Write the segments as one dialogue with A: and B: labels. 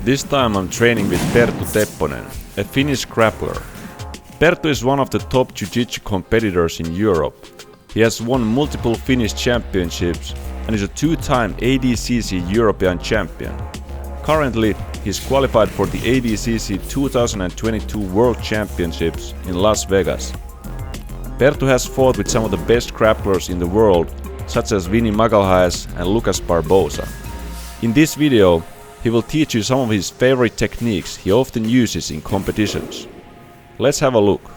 A: This time I'm training with Perttu Tepponen, a Finnish grappler. Perttu is one of the top jiu-jitsu competitors in Europe. He has won multiple Finnish championships and is a two-time ADCC European champion. Currently, he is qualified for the ADCC 2022 World Championships in Las Vegas. Perttu has fought with some of the best grapplers in the world, such as Vinny Magalhaes and Lucas Barbosa. In this video, he will teach you some of his favorite techniques he often uses in competitions. Let's have a look.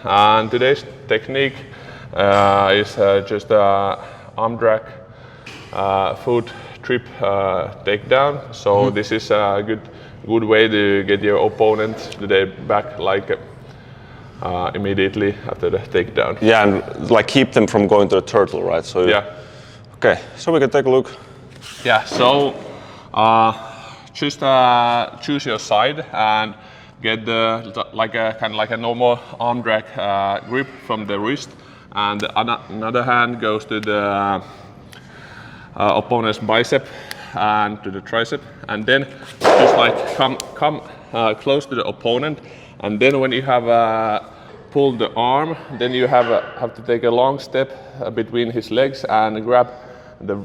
B: And today's technique is just arm drag, foot trip takedown. So this is a good way to get your opponent to their back like immediately after the takedown.
C: Yeah, and like keep them from going to the turtle, right? So
B: yeah.
C: Okay, so we can take a look.
B: Yeah. So just choose your side and get the kind of like a normal arm drag grip from the wrist, and another hand goes to the opponent's bicep and to the tricep, and then just like come close to the opponent, and then when you have pulled the arm, then you have to take a long step between his legs and grab the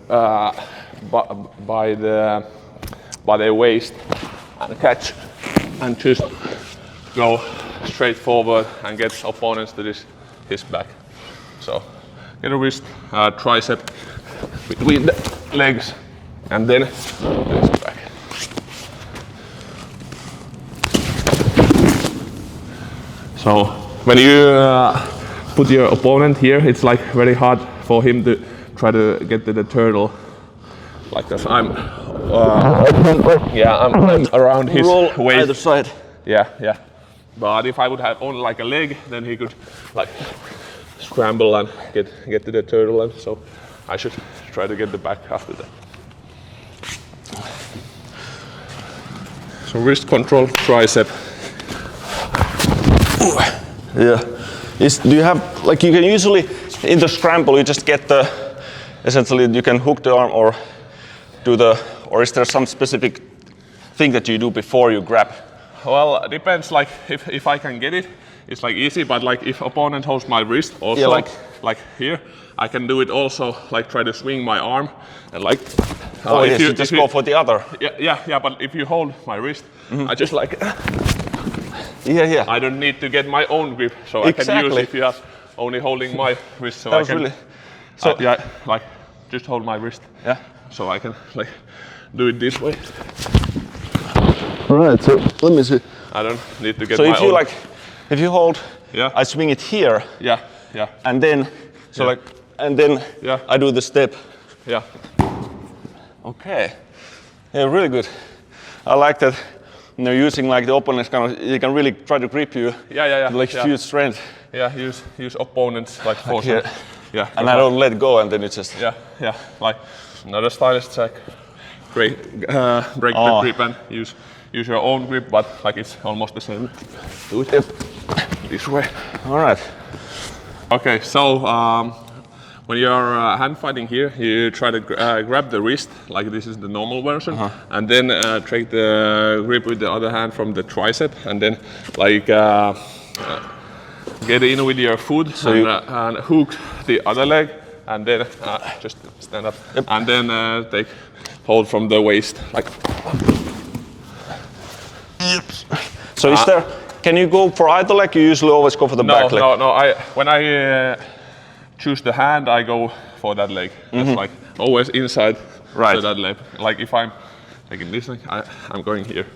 B: by their waist and catch and just go straight forward and get opponents to his back. So get a wrist, tricep between the legs, and then his back. So when you put your opponent here, it's like very hard for him to try to get to the turtle. Like this, I'm around his
C: Roll
B: waist.
C: either side.
B: Yeah. But if I would have only like a leg, then he could like scramble and get to the turtle, and so I should try to get the back after that. So wrist control, tricep.
C: Yeah. Do you have, like, you can usually in the scramble you just get the, essentially you can hook the arm or do or is there some specific thing that you do before you grab?
B: Well, it depends. Like if I can get it, it's like easy. But like if opponent holds my wrist, also
C: yeah,
B: like here, I can do it also. Like try to swing my arm and like.
C: If you just go for the other.
B: Yeah. But if you hold my wrist, I just like.
C: Yeah.
B: I don't need to get my own grip, so
C: exactly.
B: I can use if you are only holding my wrist. So
C: that
B: I
C: was
B: can.
C: Really. So
B: like just hold my wrist.
C: Yeah.
B: So I can like do it this way.
C: Right, so let me see.
B: I don't need to get
C: so
B: my
C: if you
B: own.
C: if you hold,
B: yeah.
C: I swing it here.
B: Yeah.
C: And then, I do the step.
B: Yeah.
C: Okay. Yeah, really good. I like that. You know, using like the opponent's you can really try to grip you.
B: Yeah.
C: Like huge strength.
B: Yeah, use opponents like force.
C: Here.
B: Yeah.
C: And I don't let go, and then it's just.
B: Yeah. Like another style is like break the grip and use your own grip, but like it's almost the same. Do it this way.
C: All right.
B: Okay, so when you're hand fighting here, you try to grab the wrist, like this is the normal version, and then take the grip with the other hand from the tricep, and then like get in with your foot and hook the other leg, and then just stand up, and then take hold from the waist, like.
C: So is there? Can you go for either leg? You usually always go for the back leg.
B: No. When I choose the hand, I go for that leg. It's like always inside to that leg. Like if I'm taking this leg, I'm going here.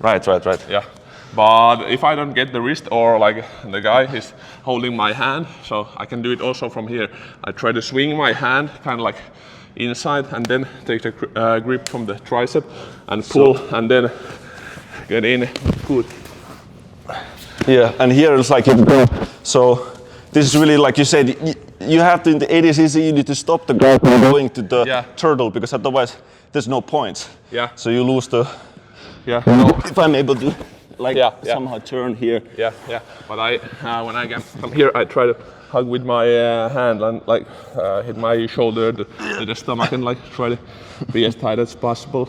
C: Right.
B: Yeah. But if I don't get the wrist or like the guy is holding my hand, so I can do it also from here. I try to swing my hand kind of like inside and then take the grip from the tricep and pull and then get in. Good.
C: Yeah, and here it's like, so this is really like you said, you have to, in the ADCC, you need to stop the grappling going to the turtle because otherwise there's no points.
B: Yeah.
C: So you lose the
B: Yeah. No.
C: If I'm able to, like,
B: Yeah, yeah.
C: somehow turn here.
B: Yeah, yeah. But when I come here, I try to hug with my hand and like hit my shoulder to the stomach and like try to be as tight as possible.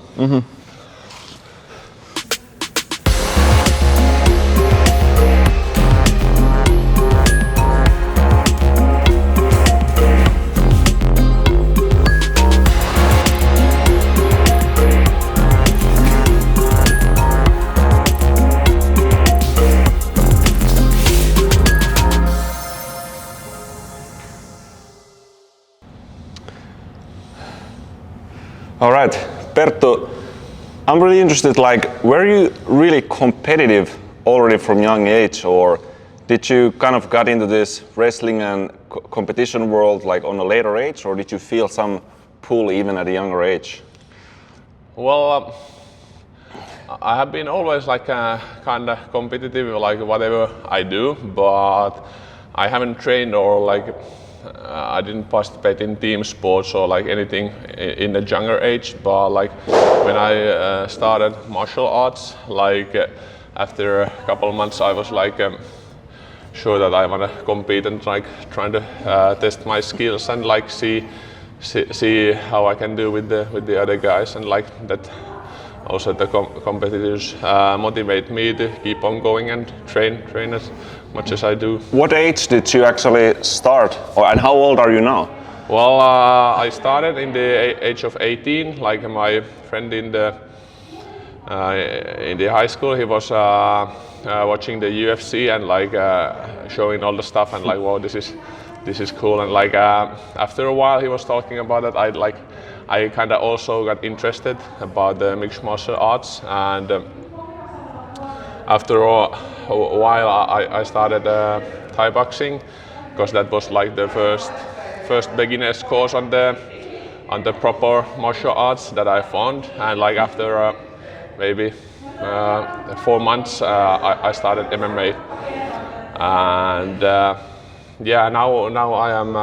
C: All right, Perttu, I'm really interested, like, were you really competitive already from young age, or did you kind of got into this wrestling and competition world like on a later age, or did you feel some pull even at a younger age?
B: Well, I have been always like kind of competitive, like whatever I do, but I haven't trained or like I didn't participate in team sports or like anything in a younger age. But like when I started martial arts, like after a couple of months, I was like sure that I want to compete and like trying to test my skills and like see how I can do with the other guys, and like that. Also, the competitors motivate me to keep on going and train as much as I do.
C: What age did you actually start, and how old are you now?
B: Well, I started in the age of 18. Like my friend in the high school, he was watching the UFC and like showing all the stuff and like, wow, this is cool. And like after a while, he was talking about that. I kind of also got interested about the mixed martial arts, and after a while I started Thai boxing, because that was like the first beginner's course on the proper martial arts that I found. And like after maybe 4 months I started MMA, and yeah, now I am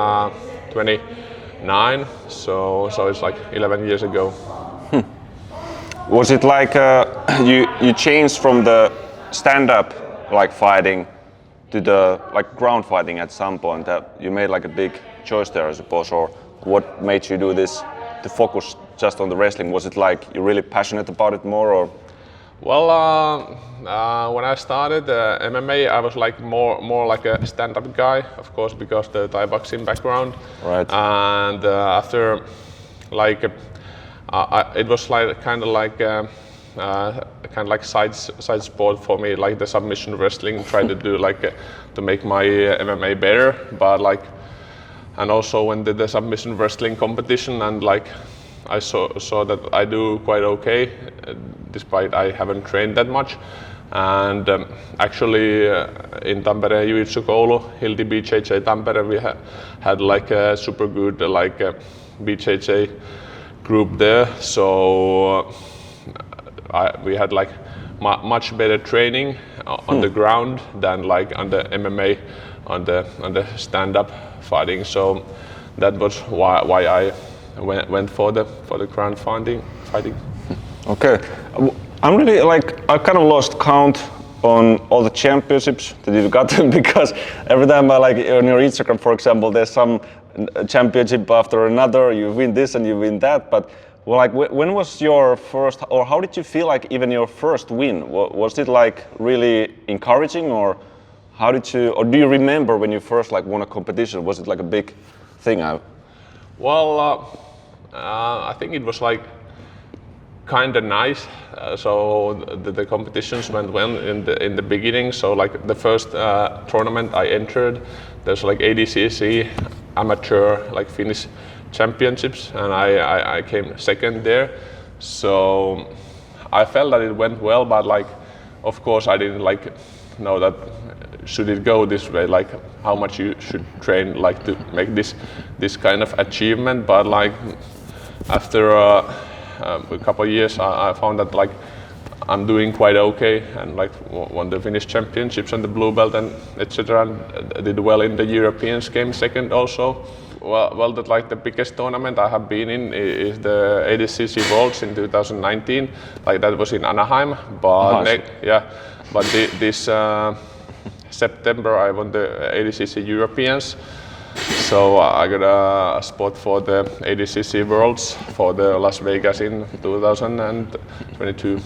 B: 29, so it's like 11 years ago.
C: Was it like you changed from the stand-up like fighting to the like ground fighting at some point, that you made like a big choice there, I suppose, or what made you do this to focus just on the wrestling? Was it like you're really passionate about it more, or?
B: Well, when I started MMA, I was like more like a stand-up guy, of course, because the Thai boxing background.
C: Right.
B: And after, like, it was like kind of like side sport for me, like the submission wrestling, trying to do like to make my MMA better. But like, and also when the submission wrestling competition, and like I saw that I do quite okay, despite I haven't trained that much. And actually in Tampere Jiu-Jitsu Koulu, Hilti BJJ Tampere, we had like a super good like BJJ group there. So we had like much better training on the ground than like on the MMA, on the stand-up fighting. So that was why I went for the ground fighting.
C: Okay, I'm really like, I kind of lost count on all the championships that you've gotten, because every time I like on your Instagram, for example, there's some championship after another. You win this and you win that. But well, like when was your first, or how did you feel like even your first win? Was it like really encouraging, or how did you, or do you remember when you first like won a competition? Was it like a big thing?
B: Well, I think it was like kind of nice. So the competitions went well in the beginning. So like the first tournament I entered, there's like ADCC amateur like Finnish championships, and I came second there. So I felt that it went well, but like of course I didn't like know that should it go this way, like how much you should train like to make this kind of achievement. But like after a couple of years I found that like I'm doing quite okay, and like won the Finnish championships and the blue belt and etc. And did well in the Europeans, came second also. Well, the biggest tournament I have been in is the ADCC Worlds in 2019. Like that was in Anaheim, but this September I won the ADCC Europeans. So I got a spot for the ADCC Worlds for the Las Vegas in 2022.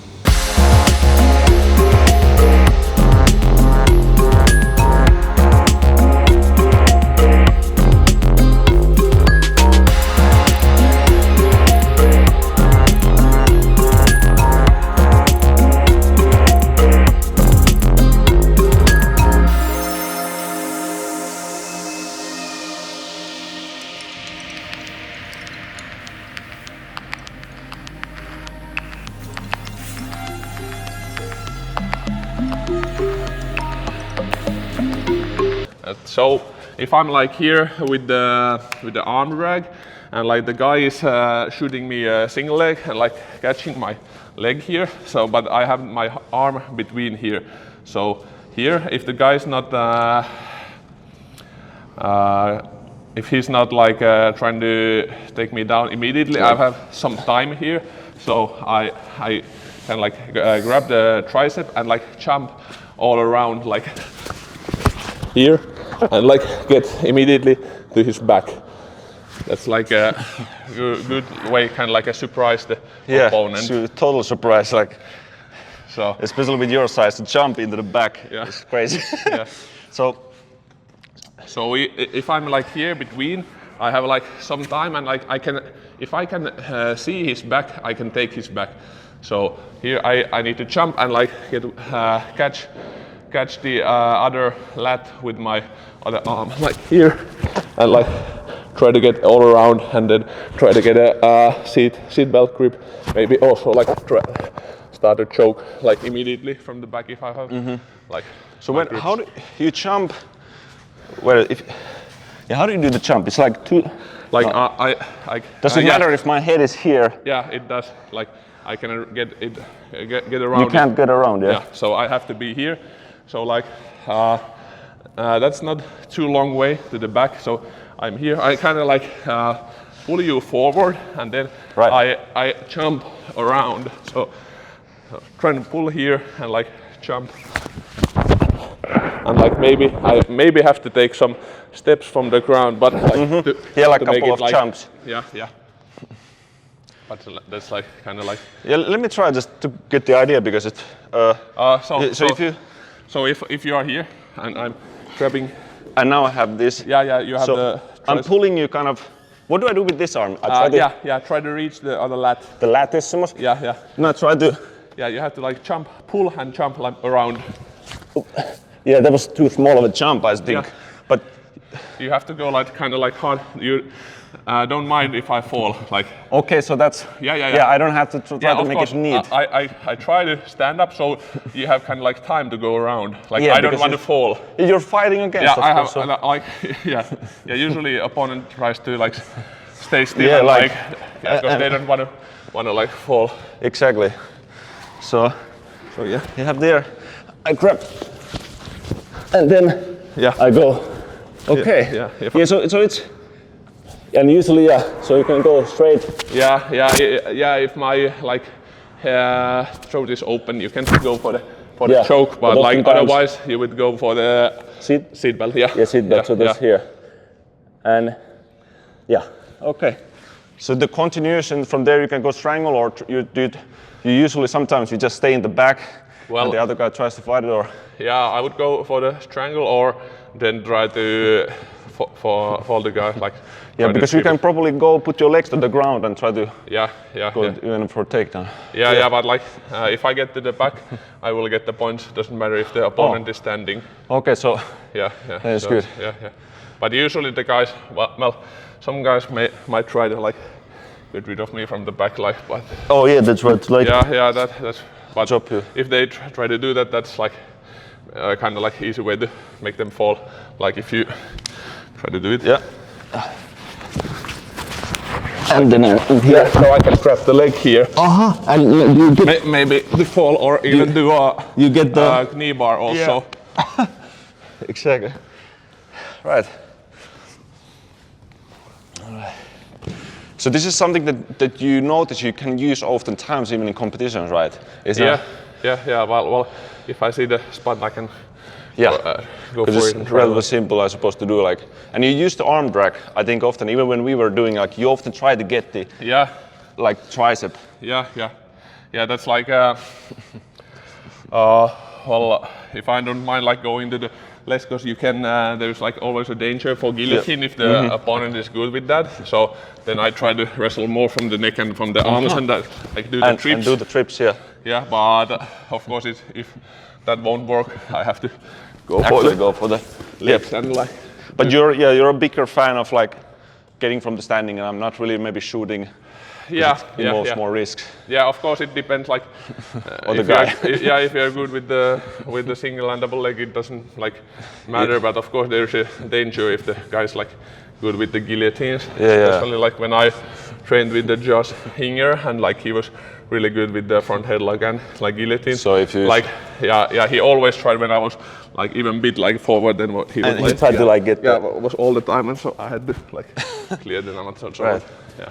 B: So if I'm like here with the arm drag, and like the guy is shooting me a single leg and like catching my leg here, so but I have my arm between here. So here, if the guy's not, if he's not like trying to take me down immediately, I have some time here. So I can like grab the tricep and like jump all around like here. And like get immediately to his back. That's like a good way, kind of like a surprise the opponent.
C: Total surprise, like.
B: So
C: especially with your size, to jump into the back is crazy.
B: Yeah. So if I'm like here between, I have like some time, and like if I can see his back, I can take his back. So here I need to jump and like get catch the other lat with my other arm, like here, and like try to get all around, and then try to get a seat belt grip. Maybe also like start to choke like immediately from the back if I have like.
C: So how do you jump? Well, how do you do the jump? It's like two.
B: Like
C: does it matter if my head is here?
B: Yeah, it does. Like I can get around.
C: You can't get around, yeah.
B: So I have to be here. So like that's not too long way to the back. So I'm here. I kind of like pull you forward, and then I jump around. So trying to pull here and like jump, and like maybe have to take some steps from the ground, but like
C: like a couple of jumps.
B: Yeah. But that's like kind of like.
C: Yeah, let me try just to get the idea, because it.
B: So if you are here and I'm grabbing.
C: And now I have this.
B: Yeah. You have the.
C: I'm pulling you kind of. What do I do with this arm?
B: I try to reach the other lat.
C: The latissimus?
B: Yeah.
C: No, I try to.
B: Yeah, you have to like pull and jump like around.
C: Yeah, that was too small of a jump, I think.
B: Yeah.
C: But
B: you have to go like kind of like hard. You don't mind if I fall, like.
C: Okay, so that's. Yeah, I don't have to try to make it neat.
B: I try to stand up, so you have kind of like time to go around. Like I don't want to fall.
C: You're fighting against.
B: Yeah, I have like usually opponent tries to like stay still.
C: Yeah,
B: because they don't want to like fall.
C: Exactly. So yeah, you have there. I grab, and then I go. Okay. Yeah. So it's. And usually, so you can go straight.
B: Yeah. If my like throat is open, you can go for the choke, but like otherwise you would go for the seat belt. Yeah,
C: seat belt. So that's here, and okay. So the continuation from there, you can go strangle, or you usually sometimes you just stay in the back, and the other guy tries to fight it, or.
B: Yeah, I would go for the strangle, or then try to fall the guy like.
C: Yeah, because you can probably go put your legs to the ground and try to go even for a takedown.
B: Yeah, but like if I get to the back, I will get the points. Doesn't matter if the opponent is standing.
C: Okay, so
B: that's
C: good.
B: Yeah. But usually the guys, well, some guys might try to like get rid of me from the back, like. But
C: oh yeah, that's right. Like
B: that's. But if they try to do that, that's like kind of like easy way to make them fall. Like if you try to do it.
C: Yeah.
B: And then so I can grab the leg here.
C: And you get
B: maybe to fall, or even do a knee bar also.
C: Yeah. Exactly. Right. So this is something that you notice you can use oftentimes even in competitions, right?
B: Yeah. Well, if I see the spot, I can go for
C: it's
B: it.
C: relatively simple, I suppose, to do like. And you use the arm drag, I think, often. Even when we were doing, like, you often try to get the like tricep.
B: Yeah. That's like well, if I don't mind like going to the legs, because you can. There's like always a danger for guillotine if the opponent is good with that. So then I try to wrestle more from the neck and from the arms and that, like do the trips.
C: And do the trips, yeah.
B: Yeah, but of course, if that won't work, I have to go
C: for the
B: legs and like.
C: But you're a bigger fan of like getting from the standing, and I'm not really maybe shooting. It involves more risks.
B: Yeah, of course it depends. Like,
C: or the guy.
B: If you're good with the single and double leg, it doesn't like matter. But of course there's a danger if the guy's like good with the guillotines. Especially like when I trained with the Josh Hinger, and like he was really good with the front headlock and like guillotine.
C: So if you
B: like he always tried when I was like even bit like forward than what he was.
C: And he tried to like get
B: it was all the time, and so I had to like clear the amateur.
C: Right.
B: Yeah.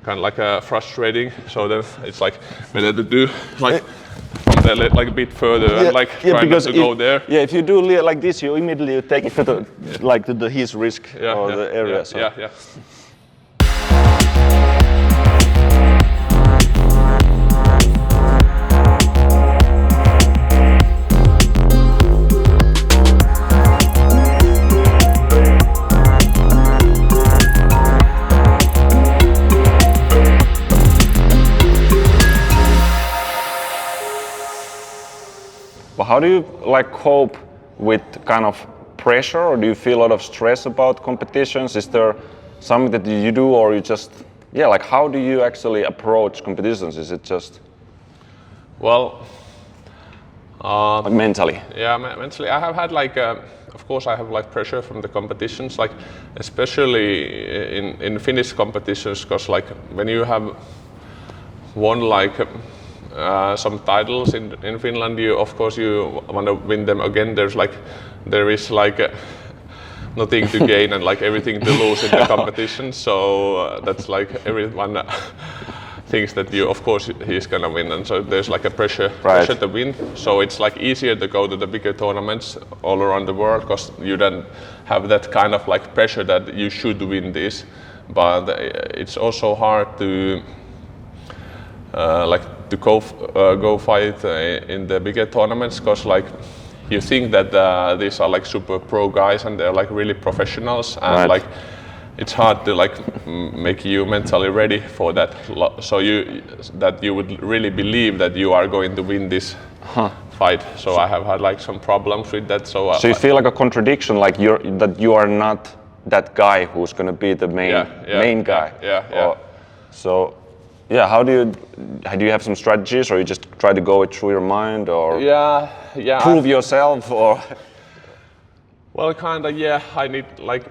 B: Kind of like frustrating, so then it's like better to do like from there like a bit further and like try not to go there.
C: Yeah, if you do like this, you immediately take it to the like to his risk or the area.
B: Yeah.
C: How do you like cope with kind of pressure, or do you feel a lot of stress about competitions? Is there something that you do, or you just like how do you actually approach competitions? Is it just
B: like
C: mentally?
B: Yeah, mentally. I have had like of course I have like pressure from the competitions, like especially in Finnish competitions, because like when you have won like some titles in Finland, you of course you want to win them again. There is nothing to gain and like everything to lose in the competition. So that's like everyone thinks that of course he's gonna win, and so there's like a pressure to win. So it's like easier to go to the bigger tournaments all around the world, because you don't have that kind of like pressure that you should win this. But it's also hard to to go fight in the bigger tournaments, because like you think that these are like super pro guys and they're like really professionals, and like it's hard to like make you mentally ready for that, so you would really believe that you are going to win this fight. So I have had like some problems with that. So
C: you feel like a contradiction, like you are not that guy who's going to be the main guy. So how do you have some strategies, or you just try to go it through your mind, or prove yourself, or?
B: Well, kind of, I need like,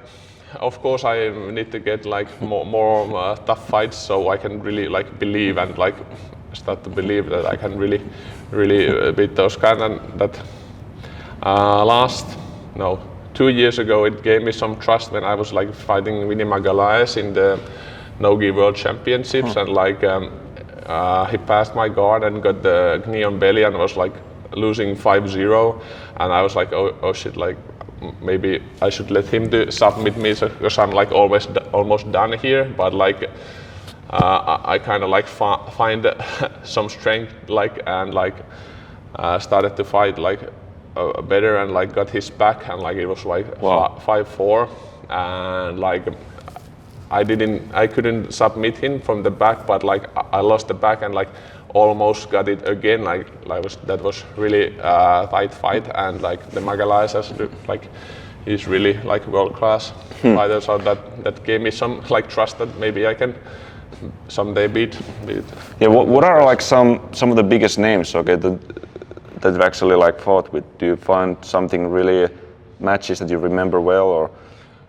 B: of course I need to get like more tough fights, so I can really like believe and like start to believe that I can really beat those guys. And that 2 years ago it gave me some trust when I was like fighting Vinny Magalhaes in the no-gi World Championships, and like he passed my guard and got the knee on belly and was like losing 5-0, and I was like, oh shit, like maybe I should let him submit me, because I'm like almost done here. But like I kind of like find some strength, like, and like started to fight like better, and like got his back, and like it was like 5-4, and like I couldn't submit him from the back, but like I lost the back and like almost got it again. That was really tight fight, and like the Magalhaes he's really like world class fighter. So that gave me some like trust that maybe I can someday beat.
C: Yeah, what are like some of the biggest names? Okay, that you've actually like fought with? Do you find something really matches that you remember well, or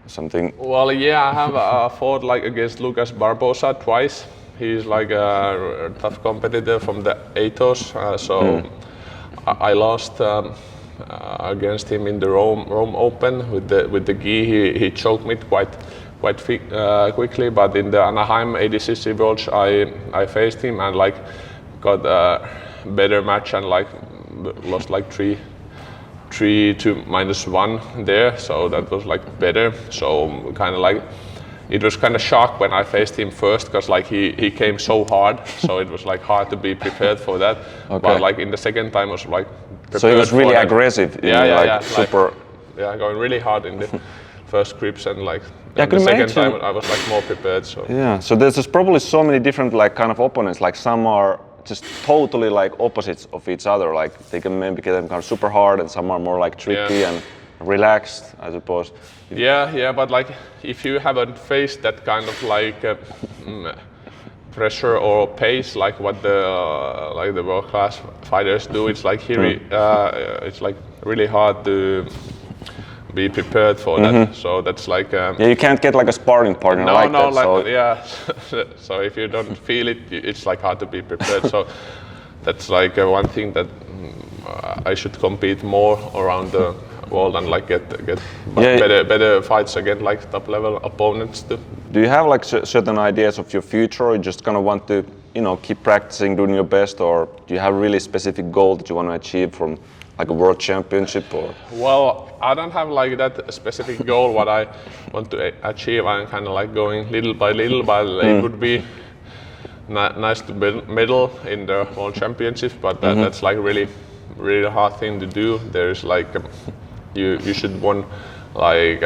C: something?
B: Well, I have fought like against Lucas Barbosa twice. He's like a tough competitor from the Atos, I lost against him in the Rome Open with the gi. He choked me quickly. But in the Anaheim ADCC Worlds, I faced him and like got a better match and like lost like 3 to -1 there, so that was like better. So kind of like it was kind of shock when I faced him first, because like he came so hard, so it was like hard to be prepared for that.
C: Okay.
B: But like in the second time was like prepared.
C: So he was really
B: for,
C: aggressive.
B: Yeah,
C: super.
B: Like, going really hard in the first grips, and like
C: I
B: the
C: can
B: second
C: imagine.
B: time I was like more prepared. So
C: Yeah. So there's probably so many different like kind of opponents. Like some are just totally like opposites of each other. Like they can maybe get them kind of super hard, and some are more like tricky and relaxed, I suppose.
B: Yeah, but like if you haven't faced that kind of like pressure or pace like what the world class fighters do, it's like it's like really hard to be prepared for that. So that's like
C: Yeah, you can't get like a sparring partner like that. So
B: yeah. So if you don't feel it, it's like hard to be prepared. So that's like one thing that I should compete more around the world and like get better fights against like top level opponents too.
C: do you have like certain ideas of your future, or you just kind of want to, you know, keep practicing, doing your best, or do you have a really specific goal that you want to achieve from like a world championship? Or
B: Well, I don't have like that specific goal what I want to achieve. I'm kind of like going little by little, but it would be nice to medal in the world championships, but that's like really hard thing to do. There's like you should win like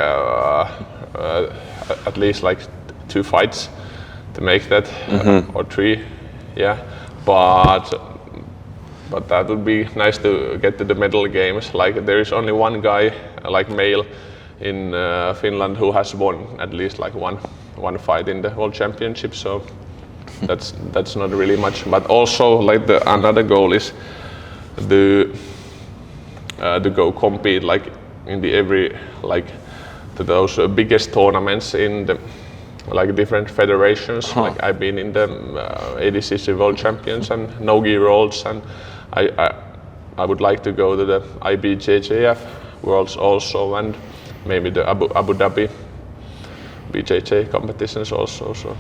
B: at least like 2 fights to make that, or 3, yeah. But that would be nice to get to the medal games. Like there is only one guy, like male, in Finland who has won at least like one fight in the world championship. So that's not really much. But also like another goal is to go compete like in the to those biggest tournaments in the like different federations. Like I've been in the ADCC World Champions and Nogi Worlds, and I would like to go to the IBJJF Worlds also, and maybe the Abu Dhabi BJJ competitions also. So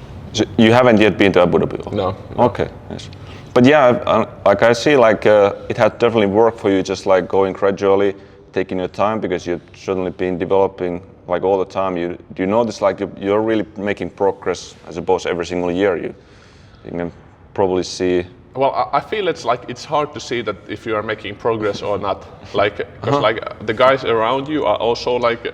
C: you haven't yet been to Abu Dhabi?
B: No.
C: Okay, yes. But yeah, like I see, like it had definitely worked for you, just like going gradually, taking your time, because you've certainly been developing like all the time. Do you notice like you're really making progress, I suppose, every single year? You can probably see.
B: Well, I feel it's hard to see that if you are making progress or not. Like, because like the guys around you are also like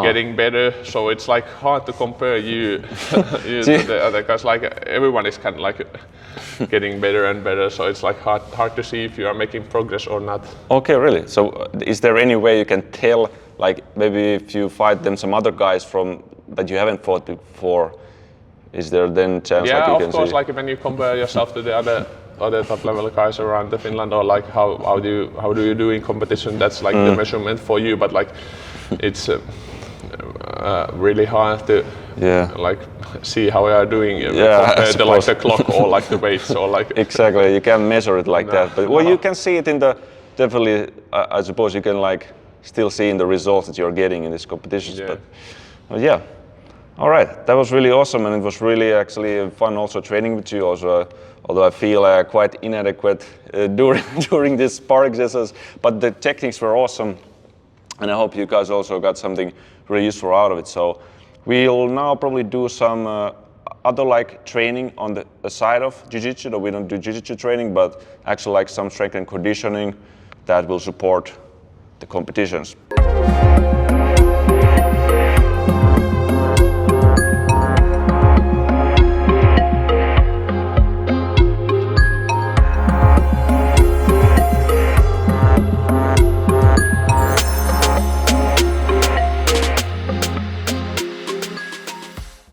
B: getting better, so it's like hard to compare you to the other guys. Like everyone is kind of like getting better and better, so it's like hard to see if you are making progress or not.
C: Okay, really? So is there any way you can tell, like maybe if you fight them some other guys from that you haven't fought before, is there then chance like you can see? Yeah, of course.
B: Like when you compare yourself to the other top level guys around the Finland, or like how do you do in competition? That's like the measurement for you. But like it's really hard to like see how we are doing compared to like the clock or like the weights or like
C: exactly. You can't measure it like that. But well, you can see it in the definitely. I suppose you can like still see in the results that you're getting in these competitions.
B: Yeah.
C: But yeah. All right, that was really awesome, and it was really actually fun also training with you. Also, although I feel quite inadequate during this sparring exercise, but the techniques were awesome, and I hope you guys also got something really useful out of it. So we'll now probably do some other like training on the side of jiu-jitsu. Though we don't do jiu-jitsu training, but actually like some strength and conditioning that will support the competitions.